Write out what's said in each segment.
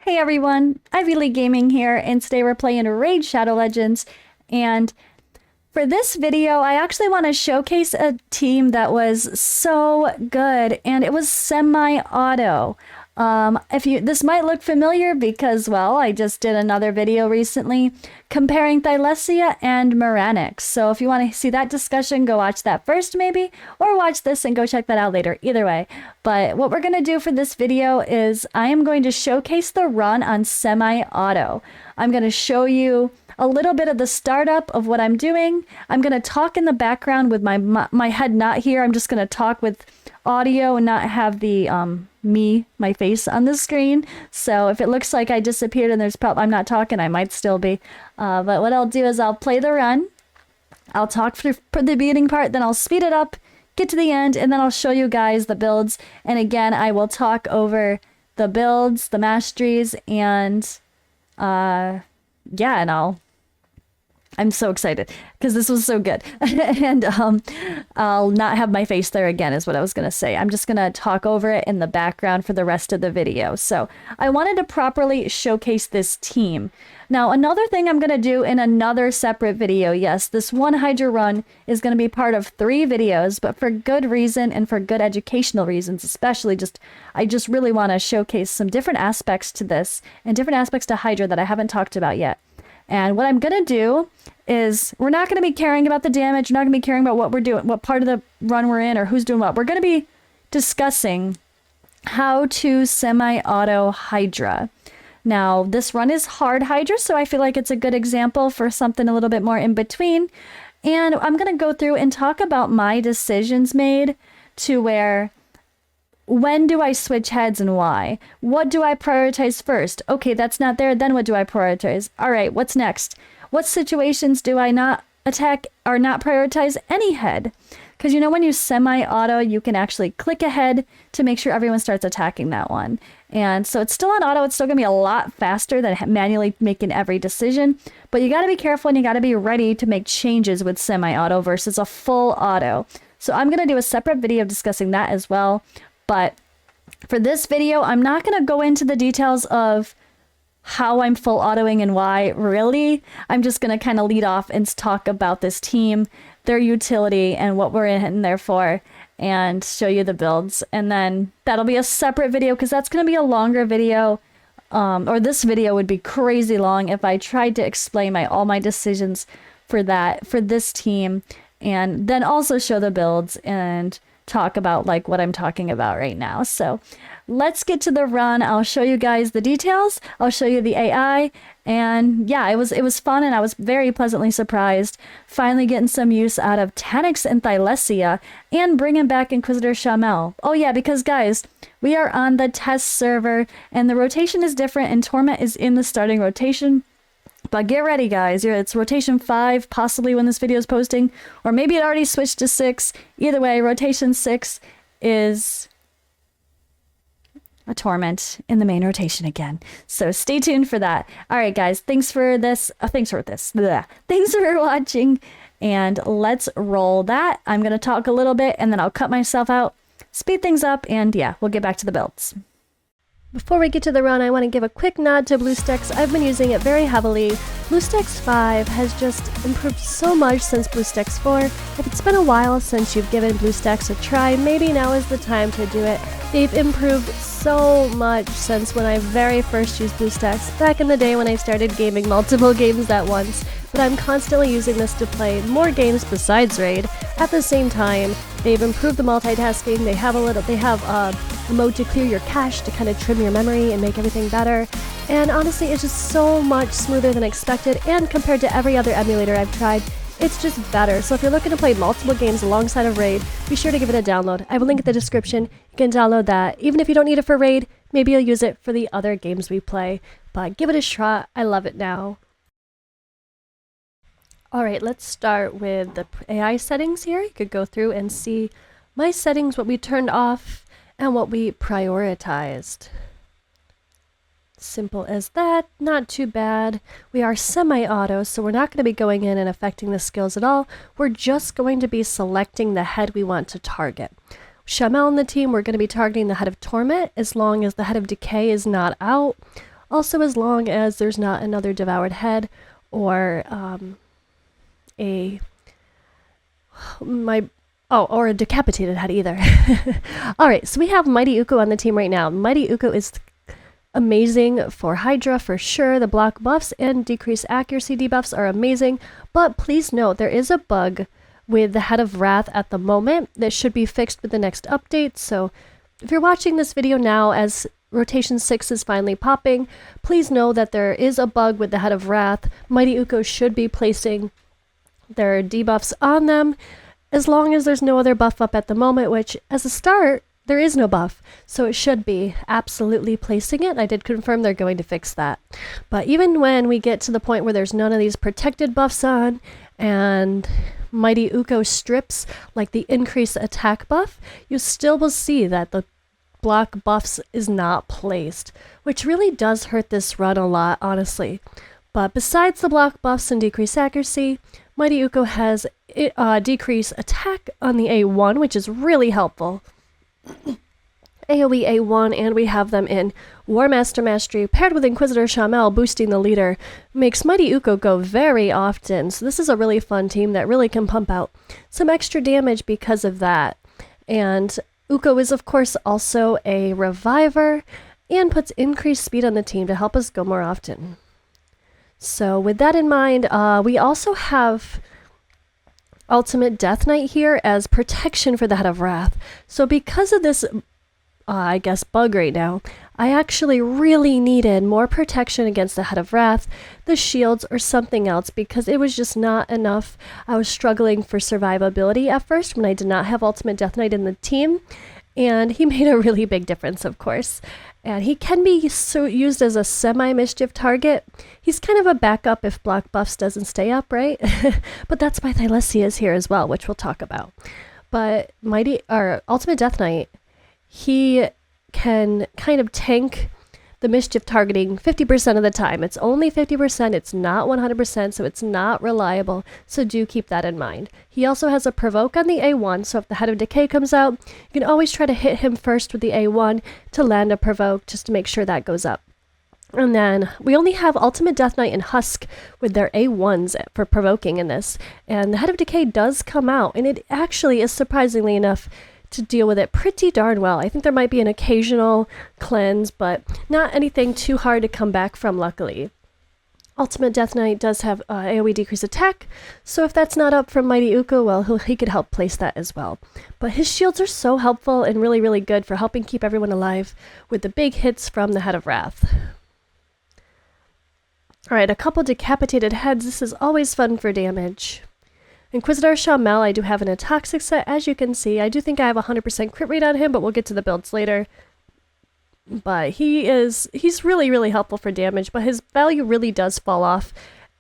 Hey everyone, Ivy League Gaming here, and today we're playing Raid Shadow Legends. And for this video, I actually want to showcase a team that was so good, and it was semi-auto. This might look familiar because, well, I just did another video recently comparing Thylessia and Maranix. So if you want to see that discussion, go watch that first maybe, or watch this and go check that out later. Either way. But what we're going to do for this video is I am going to showcase the run on semi-auto. I'm going to show you a little bit of the startup of what I'm doing. I'm going to talk in the background with my head not here. I'm just going to talk with audio and not have the my face on the screen. So if it looks like I disappeared and I'm not talking, I might still be. But what I'll do is I'll play the run. I'll talk for the beginning part, then I'll speed it up, get to the end, and then I'll show you guys the builds. And again, I will talk over the builds, the masteries, and yeah, and I'm so excited because this was so good. And I'll not have my face there again is what I was going to say. I'm just going to talk over it in the background for the rest of the video. So I wanted to properly showcase this team. Now, another thing I'm going to do in another separate video, yes, this one Hydra run is going to be part of 3 videos, but for good reason and for good educational reasons, especially I just really want to showcase some different aspects to this and different aspects to Hydra that I haven't talked about yet. And what I'm going to do is we're not going to be caring about the damage. We're not going to be caring about what we're doing, what part of the run we're in or who's doing what. We're going to be discussing how to semi-auto Hydra. Now, this run is hard Hydra, so I feel like it's a good example for something a little bit more in between. And I'm going to go through and talk about my decisions made to where... when do I switch heads and why? What do I prioritize first? Okay, that's not there. Then what do I prioritize? All right, what's next? What situations do I not attack or not prioritize any head? Because you know when you semi-auto, you can actually click ahead to make sure everyone starts attacking that one. And so it's still on auto. It's still going to be a lot faster than manually making every decision. But you got to be careful and you got to be ready to make changes with semi-auto versus a full auto. So I'm going to do a separate video discussing that as well. But for this video, I'm not going to go into the details of how I'm full autoing and why, really. I'm just going to kind of lead off and talk about this team, their utility, and what we're in there for, and show you the builds. And then that'll be a separate video because that's going to be a longer video. Or this video would be crazy long if I tried to explain all my decisions for this team, and then also show the builds and talk about like what I'm talking about right now. So let's get to the run. I'll show you guys the details. I'll show you the AI, and yeah, it was fun, and I was very pleasantly surprised finally getting some use out of Tanix and Thylessia and bringing back Inquisitor Shamel. Oh yeah, because guys, we are on the test server and the rotation is different, and Torment is in the starting rotation. But get ready, guys. It's rotation 5, possibly when this video is posting, or maybe it already switched to 6. Either way, rotation 6 is a Torment in the main rotation again. So stay tuned for that. All right, guys. Thanks for this. Thanks for watching, and let's roll that. I'm going to talk a little bit, and then I'll cut myself out, speed things up, and yeah, we'll get back to the builds. Before we get to the run, I want to give a quick nod to BlueStacks. I've been using it very heavily. BlueStacks 5 has just improved so much since BlueStacks 4. If it's been a while since you've given BlueStacks a try, maybe now is the time to do it. They've improved so much since when I very first used BlueStacks, back in the day when I started gaming multiple games at once. But I'm constantly using this to play more games besides Raid. At the same time, they've improved the multitasking. They have a mode to clear your cache to kind of trim your memory and make everything better. And honestly, it's just so much smoother than expected, and compared to every other emulator I've tried, it's just better. So if you're looking to play multiple games alongside of Raid, be sure to give it a download. I have a link in the description. You can download that. Even if you don't need it for Raid, maybe you'll use it for the other games we play. But give it a shot. I love it now. Alright, let's start with the AI settings here. You could go through and see my settings, what we turned off, and what we prioritized. Simple as that, not too bad. We are semi-auto, so we're not going to be going in and affecting the skills at all. We're just going to be selecting the head we want to target. Shamel and the team, we're going to be targeting the head of Torment as long as the head of Decay is not out. Also, as long as there's not another devoured head or or a decapitated head either. Alright, so we have Mighty Uko on the team right now. Mighty Uko is amazing for Hydra for sure. The block buffs and decreased accuracy debuffs are amazing, but please note there is a bug with the Head of Wrath at the moment that should be fixed with the next update. So if you're watching this video now as Rotation 6 is finally popping, please know that there is a bug with the Head of Wrath. Mighty Uko should be placing their debuffs on them as long as there's no other buff up at the moment, which as a start, there is no buff, so it should be absolutely placing it. I did confirm they're going to fix that. But even when we get to the point where there's none of these protected buffs on and Mighty Uko strips like the increased attack buff, you still will see that the block buffs is not placed, which really does hurt this run a lot, honestly. But besides the block buffs and decreased accuracy, Mighty Uko has decreased attack on the A1, which is really helpful. AoE A1, and we have them in War Master Mastery paired with Inquisitor Shamel boosting the leader, makes Mighty Uko go very often. So this is a really fun team that really can pump out some extra damage because of that. And Uko is of course also a reviver and puts increased speed on the team to help us go more often. So with that in mind, we also have Ultimate Death Knight here as protection for the Head of Wrath. So because of this, I guess, bug right now, I actually really needed more protection against the Head of Wrath, the shields, or something else because it was just not enough. I was struggling for survivability at first when I did not have Ultimate Death Knight in the team, and he made a really big difference, of course. And he can be used as a semi-mischief target. He's kind of a backup if block buffs doesn't stay up, right? But that's why Thylessia is here as well, which we'll talk about. But Ultimate Death Knight, he can kind of tank the mischief targeting 50% of the time. It's only 50%, it's not 100%, so it's not reliable, so do keep that in mind. He also has a provoke on the A1, so if the Head of Decay comes out, you can always try to hit him first with the A1 to land a provoke, just to make sure that goes up. And then we only have Ultimate Death Knight and Husk with their A1s for provoking in this, and the Head of Decay does come out, and it actually is surprisingly enough to deal with it pretty darn well. I think there might be an occasional cleanse, but not anything too hard to come back from, luckily. Ultimate Death Knight does have AoE decrease attack, so if that's not up from Mighty Uko, well, he could help place that as well. But his shields are so helpful and really, really good for helping keep everyone alive with the big hits from the Head of Wrath. Alright, a couple decapitated heads. This is always fun for damage. Inquisitor Shamel, I do have in a toxic set, as you can see. I do think I have 100% crit rate on him, but we'll get to the builds later. But he's really, really helpful for damage, but his value really does fall off.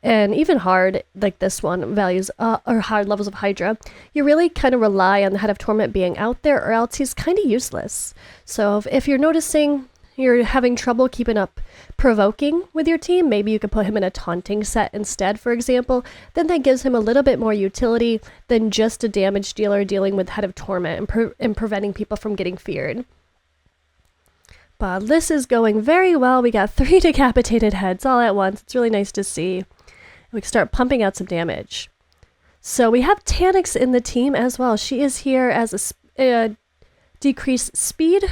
And even hard, like this one, values, or hard levels of Hydra, you really kind of rely on the Head of Torment being out there, or else he's kind of useless. So if you're noticing you're having trouble keeping up provoking with your team, maybe you could put him in a taunting set instead, for example. Then that gives him a little bit more utility than just a damage dealer dealing with Head of Torment and preventing people from getting feared. But this is going very well. We got 3 decapitated heads all at once. It's really nice to see. We can start pumping out some damage. So we have Tanix in the team as well. She is here as a decreased speed.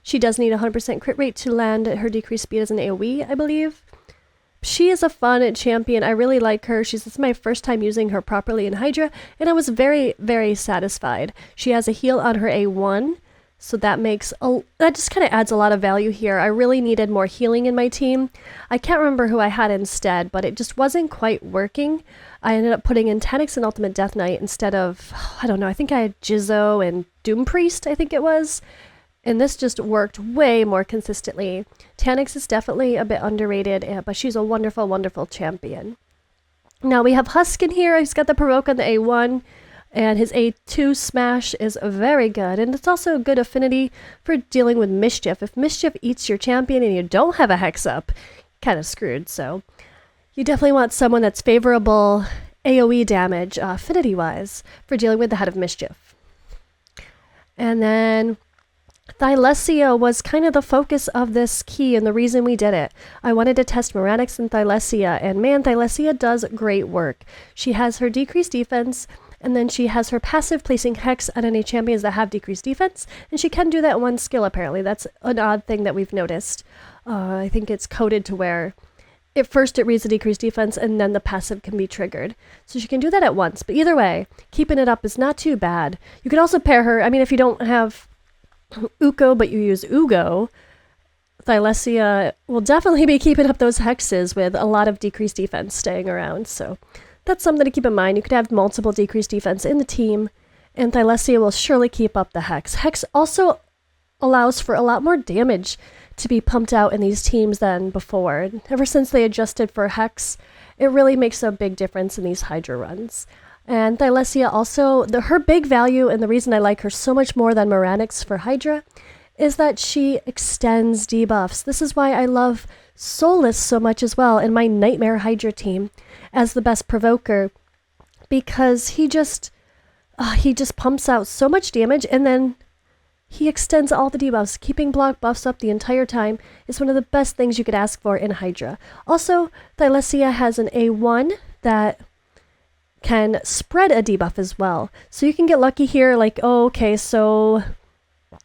She does need 100% crit rate to land her decreased speed as an AoE, I believe. She is a fun champion. I really like her. This is my first time using her properly in Hydra, and I was very, very satisfied. She has a heal on her A1, so that just kind of adds a lot of value here. I really needed more healing in my team. I can't remember who I had instead, but it just wasn't quite working. I ended up putting in Tanix and Ultimate Death Knight instead of, I don't know, I think I had Jizzo and Doom Priest, I think it was. And this just worked way more consistently. Tanix is definitely a bit underrated, but she's a wonderful, wonderful champion. Now we have Husk in here. He's got the provoke on the A1, and his A2 smash is very good. And it's also a good affinity for dealing with Mischief. If Mischief eats your champion and you don't have a Hex up, kind of screwed. So you definitely want someone that's favorable AoE damage, affinity-wise, for dealing with the Head of Mischief. And then Thylessia was kind of the focus of this key and the reason we did it. I wanted to test Maranix and Thylessia, and man, Thylessia does great work. She has her decreased defense, and then she has her passive placing Hex on any champions that have decreased defense, and she can do that one skill apparently. That's an odd thing that we've noticed. I think it's coded to where at first it reads the decreased defense and then the passive can be triggered. So she can do that at once, but either way, keeping it up is not too bad. You can also pair her, I mean, if you don't have Uko, but you use Ugo, Thylessia will definitely be keeping up those hexes with a lot of decreased defense staying around. So that's something to keep in mind. You could have multiple decreased defense in the team, and Thylessia will surely keep up the hex. Hex also allows for a lot more damage to be pumped out in these teams than before. Ever since they adjusted for hex, it really makes a big difference in these Hydra runs. And Thylessia also, her big value and the reason I like her so much more than Maranix for Hydra is that she extends debuffs. This is why I love Soulless so much as well in my Nightmare Hydra team as the best provoker, because he just pumps out so much damage and then he extends all the debuffs. Keeping block buffs up the entire time is one of the best things you could ask for in Hydra. Also, Thylessia has an A1 that can spread a debuff as well. So you can get lucky here, like, oh, okay, so,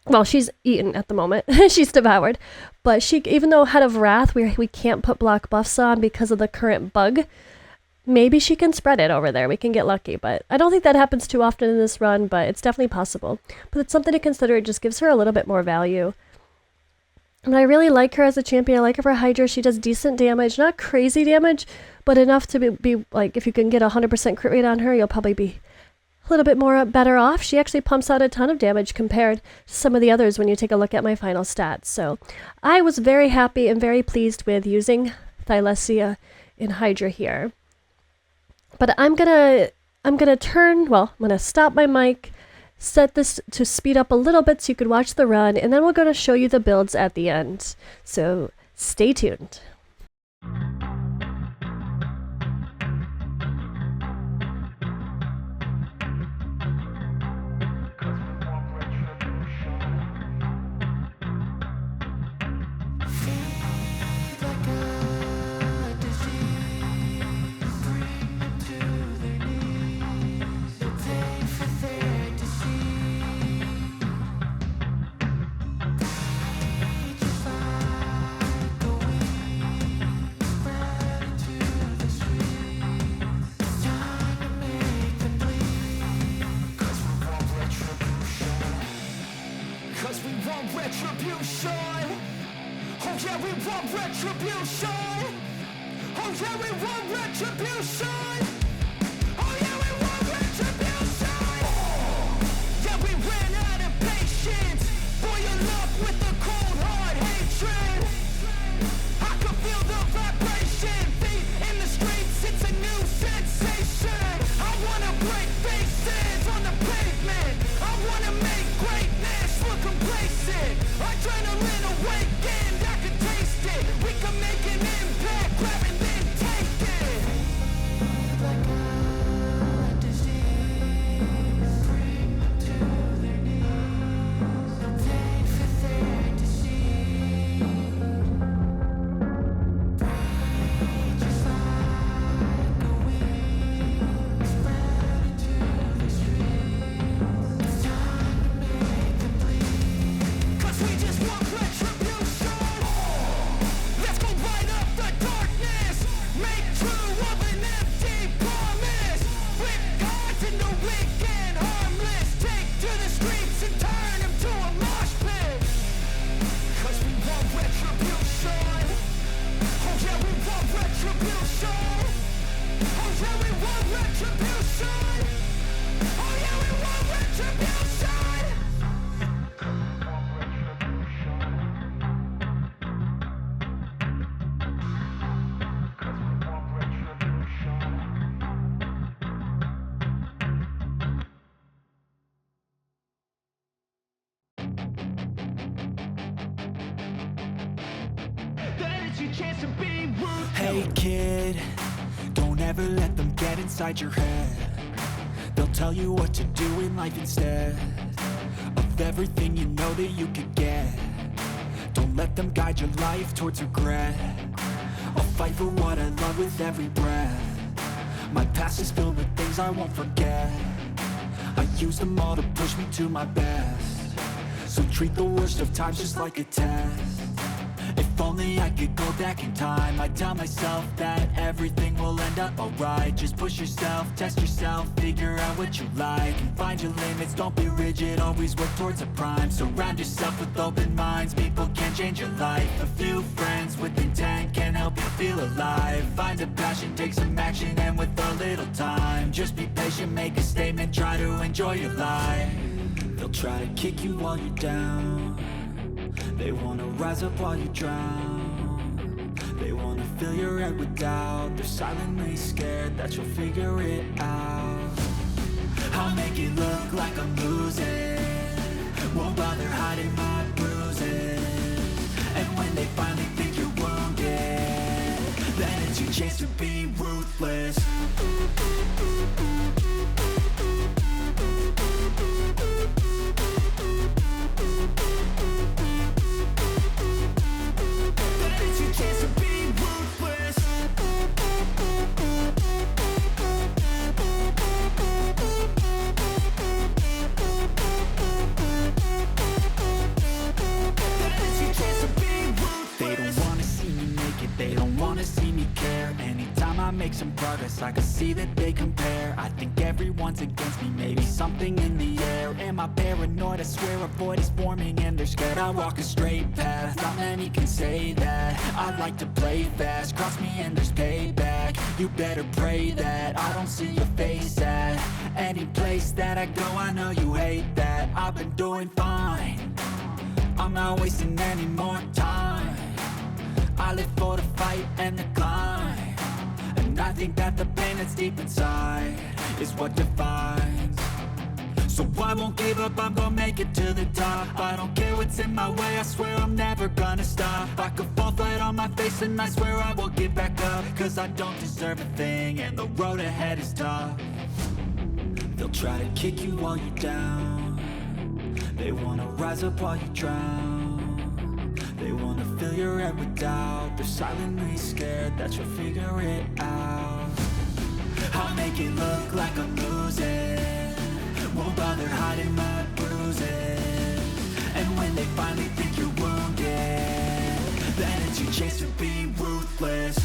well, she's eaten at the moment. She's devoured. But she, even though Head of Wrath, we can't put block buffs on because of the current bug, maybe she can spread it over there. We can get lucky, but I don't think that happens too often in this run, but it's definitely possible. But it's something to consider. It just gives her a little bit more value. And I really like her as a champion. I like her for Hydra. She does decent damage, not crazy damage, but enough to be like, if you can get a 100% crit rate on her, you'll probably be a little bit more better off. She actually pumps out a ton of damage compared to some of the others when you take a look at my final stats. So I was very happy and very pleased with using Thylessia in Hydra here. But I'm gonna stop my mic, set this to speed up a little bit so you could watch the run, and then we're going to show you the builds at the end. So stay tuned. Retribution! Oh yeah, we want retribution! Oh yeah, we want retribution! Oh yeah, we want retribution! Yeah, we ran out of patience. Boil up with the cold hard hatred. I can feel the vibration. Feet in the streets, it's a new sensation. I wanna break faces on the pavement. I wanna make greatness look complacent. Adrenaline awakened, I can taste it. We can make an impact, grab and then take it. Like a disease, bring them to their knees. No pain for their disease. Just like a weed, spread into the streets. Time to make them bleed. 'Cause we just want retribution. Let's go light up the darkness. Make true of an empty promise. Flip cards into weak and harmless. Take to the streets and turn them to a mosh pit. 'Cause we want retribution. Oh yeah, we want retribution. Oh yeah, we want retribution. Oh yeah, we want retribution. That is your chance to be ruthless. Hey kid, don't ever let them get inside your head. They'll tell you what to do in life instead of with everything you know that you could get. Don't let them guide your life towards regret. I'll fight for what I love with every breath. My past is filled with things I won't forget. I use them all to push me to my best. So treat the worst of times just like a test. If only I could go back in time, I'd tell myself that everything will end up alright. Just push yourself, test yourself, figure out what you like, and find your limits, don't be rigid, always work towards a prime. Surround yourself with open minds, people can change your life. A few friends with intent can help you feel alive. Find a passion, take some action, and with a little time, just be patient, make a statement, try to enjoy your life. They'll try to kick you while you're down. They wanna rise up while you drown. They wanna fill your head with doubt. They're silently scared that you'll figure it out. I'll make it look like I'm losing, won't bother hiding my bruises. And when they finally think you're wounded, then it's your chance to be ruthless. Make some progress, I can see that they compare. I think everyone's against me, maybe something in the air. Am I paranoid? I swear a void is forming and they're scared. I walk a straight path, not many can say that. I like to play fast, cross me and there's payback. You better pray that I don't see your face at any place that I go. I know you hate that. I've been doing fine, I'm not wasting any more time. I live for the fight and the climb, and I think that the pain that's deep inside is what defines. So I won't give up, I'm gonna make it to the top. I don't care what's in my way, I swear I'm never gonna stop. I could fall flat on my face and I swear I will get back up, cause I don't deserve a thing and the road ahead is tough. They'll try to kick you while you're down. They wanna rise up while you drown. They wanna fill your head with doubt. They're silently scared that you'll figure it out. I'll make it look like I'm losing, won't bother hiding my bruises. And when they finally think you're wounded, then it's your chance to be ruthless.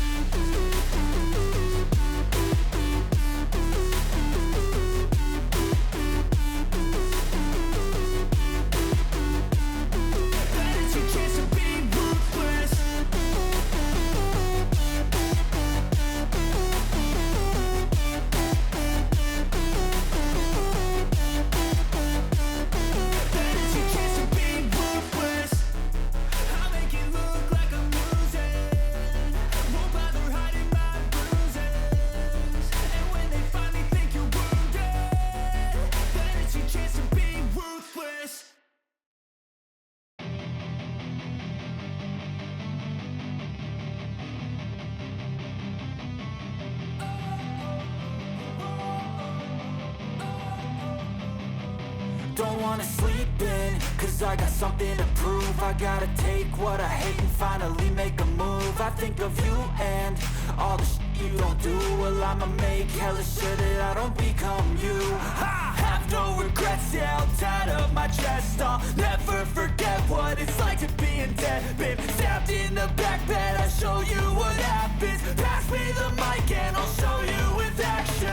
Don't wanna sleep in, cause I got something to prove. I gotta take what I hate and finally make a move. I think of you and all the shit you don't do. Well, I'ma make hella sure that I don't become you. I have no regrets, yeah, I'll tie up my chest. I'll never forget what it's like to be in debt. Been stabbed in the back bed, I'll show you what happens. Pass me the mic and I'll show you with action.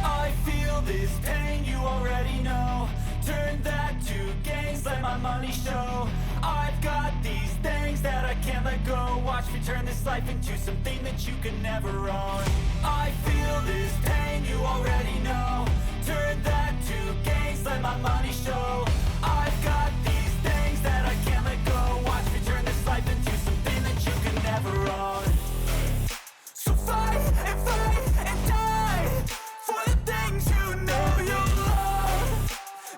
I feel this pain, you already know. Turn that to gains, let my money show. I've got these things that I can't let go. Watch me turn this life into something that you can never own. I feel this pain, you already know. Turn that to gains, let my money show. I've got these things that I can't let go. Watch me turn this life into something that you can never own. So fight and die for the things you know you love.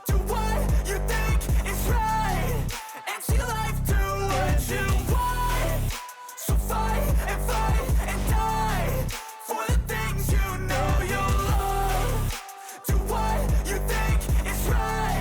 Do what you think is right and see life do what you want. So fight and die for the things you know you love. Do what you think is right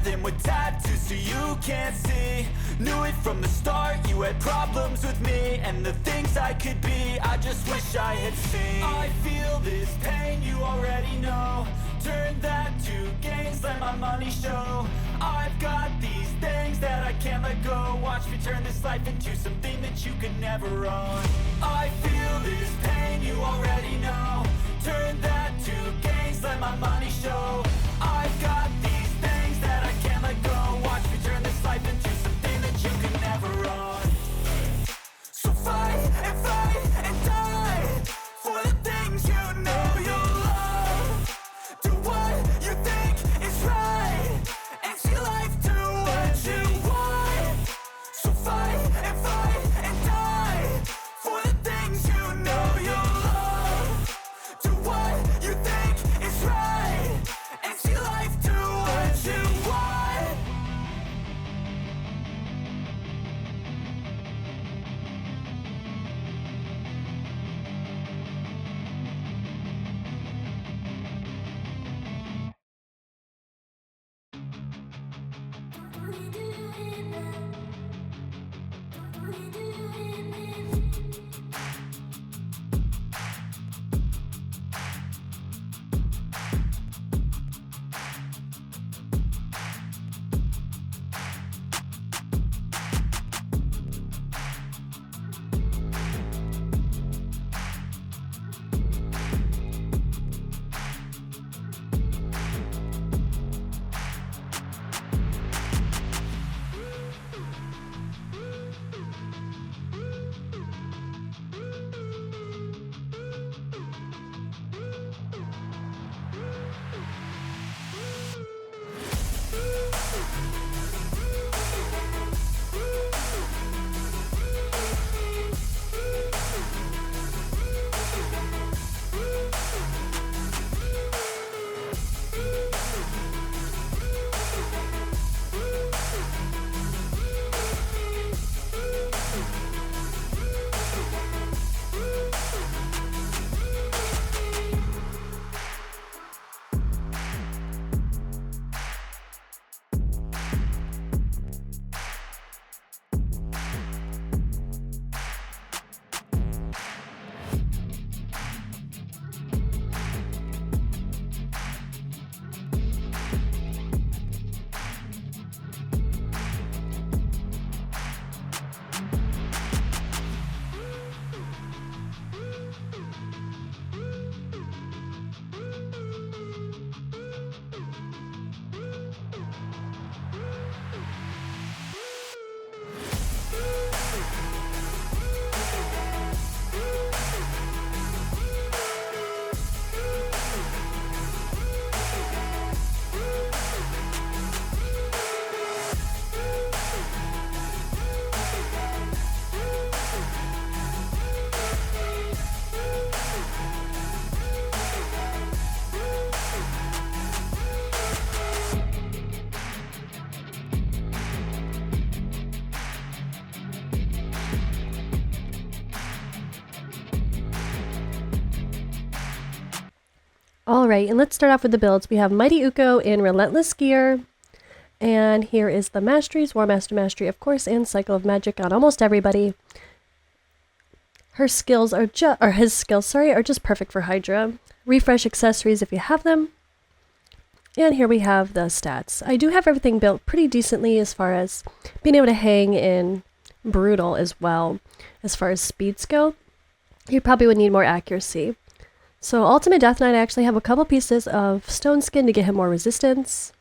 them with tattoos so you can't see. Knew it from the start, you had problems with me and the things I could be, I just wish I had seen. I feel this pain, you already know. Turn that to gains, let my money show. I've got these things that I can't let go. Watch me turn this life into something that you could never own. I feel this pain, you already know. Turn that to gains, let my money show. I've got these things that I can't let go. Watch me turn this life into something that you could never own. So fight and die for the things you know you love. Do what you think is right and see life do what you want. So fight and die for the things you know you love. Do what you think is right and see life do what you want. Alright, and let's start off with the builds. We have Mighty Uko in Relentless Gear. And here is the Masteries, War Master Mastery, of course, and Cycle of Magic on almost everybody. Her skills are his skills, sorry, are just perfect for Hydra. Refresh accessories if you have them. And here we have the stats. I do have everything built pretty decently as far as being able to hang in Brutal as well. As far as speeds go, you probably would need more accuracy. So Ultimate Death Knight, I actually have a couple pieces of stone skin to get him more resistance.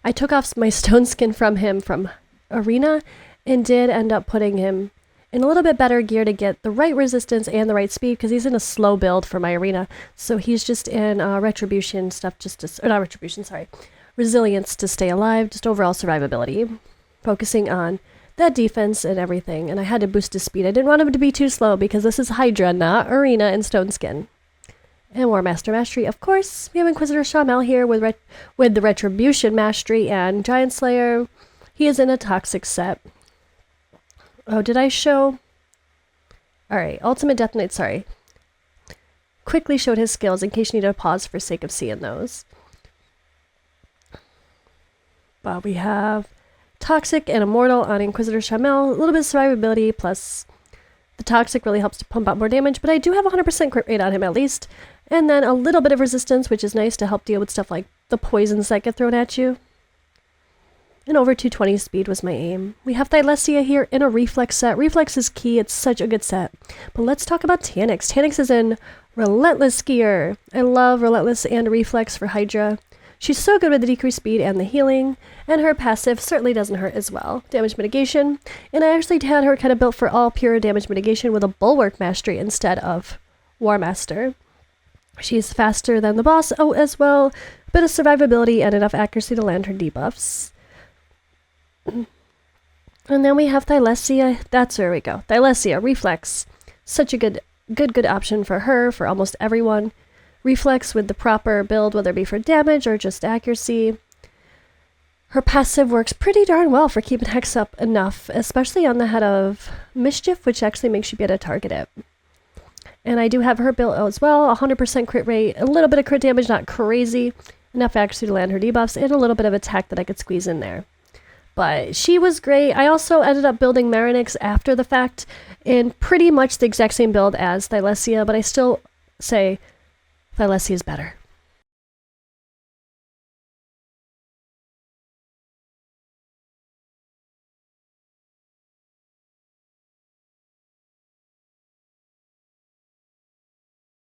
I took off my stone skin from him from Arena and did end up putting him in a little bit better gear to get the right resistance and the right speed because he's in a slow build for my Arena. So he's just in Retribution stuff, or not Retribution, sorry, Resilience to stay alive, just overall survivability. Focusing on that defense and everything. And I had to boost his speed. I didn't want him to be too slow because this is Hydra, not Arena and stone skin. And War Master Mastery, of course. We have Inquisitor Shamel here with the Retribution Mastery and Giant Slayer. He is in a Toxic set. Oh, did I show? Alright, Ultimate Death Knight, sorry. Quickly showed his skills in case you need to pause for sake of seeing those. But we have Toxic and Immortal on Inquisitor Shamel. A little bit of survivability, plus the Toxic really helps to pump out more damage, but I do have 100% crit rate on him at least. And then a little bit of resistance, which is nice to help deal with stuff like the poisons that get thrown at you. And over 220 speed was my aim. We have Thylessia here in a Reflex set. Reflex is key, it's such a good set. But let's talk about Tanyx. Tanyx is in Relentless Skier. I love Relentless and Reflex for Hydra. She's so good with the decreased speed and the healing, and her passive certainly doesn't hurt as well. Damage mitigation, and I actually had her kind of built for all pure damage mitigation with a Bulwark Mastery instead of War Master. She's faster than the boss, as well, a bit of survivability and enough accuracy to land her debuffs. And then we have Thylessia. That's where we go. Thylessia, Reflex. Such a good option for her, for almost everyone. Reflex with the proper build, whether it be for damage or just accuracy. Her passive works pretty darn well for keeping Hex up enough, especially on the head of Mischief, which actually makes you be able to target it. And I do have her built as well, 100% crit rate, a little bit of crit damage, not crazy, enough accuracy to land her debuffs, and a little bit of attack that I could squeeze in there. But she was great. I also ended up building Maranix after the fact in pretty much the exact same build as Thylessia, but I still say Thylessia is better.